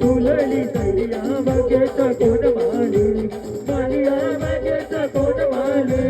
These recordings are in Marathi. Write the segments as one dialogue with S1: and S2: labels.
S1: फुलली तरिया बागेचा कोण माली मालिया बागेचा कोण माली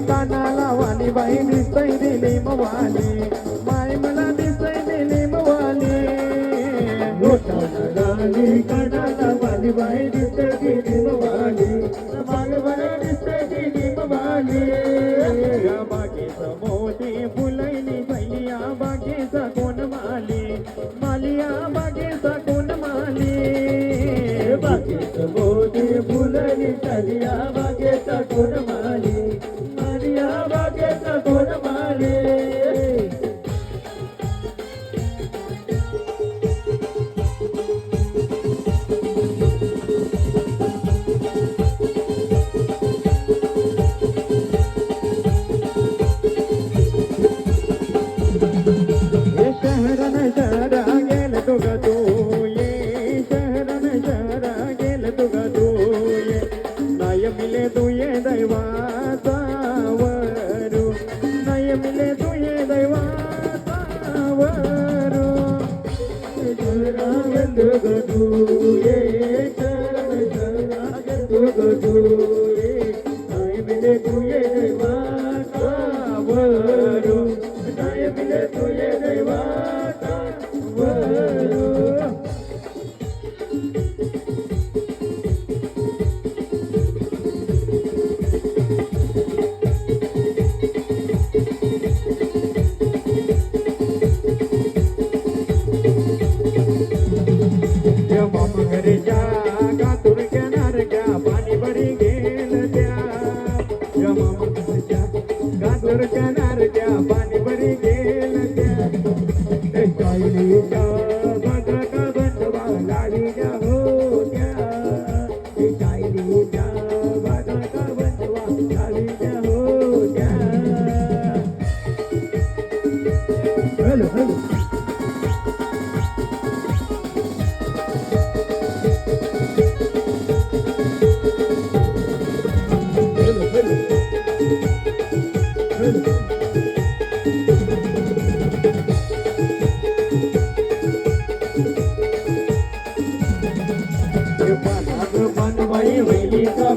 S1: कानाला वाली बाई दिसतय दिली मवाली माय मला दिसतय दिली मवाली मोठाली कानाला वाली बाई दिसतय दिली मवाली माय मला दिसतय दिली मवाली या बागेचं मोठी फुलैली बाई या बागेचा कोण माली मालिया बागेचा कोण माली बागेचं मोठी फुलैली तरिया बागेचा कोण माली मालिया बागेचा कोण माली ये शहरन शहरा गेल तू ग तू ये शहरन शहरा गेल तू ग तू ये नाय मिले तू ये दैवाचा वरू नाय मिले तू ये दैवाचा वरू शहरा गेल ग तू ये शहरन शहरा गेल तू ग तू ये नाय मिले तू ये दैवाचा वरू नाय मिले तू ये दैवाचा वरू मामा घरी जा गातूर घेणार घ्या पाणी भरी गेल त्या मामा घरी जा गातूर घेणार घ्या पाणी भरी गेल त्या चायलीच्या बंधका बंधवा लाडीच्या होत्या चायलीच्या बंधका बंधवा लाडीच्या होत्या हॅलो हॅलो बनवाई वैली का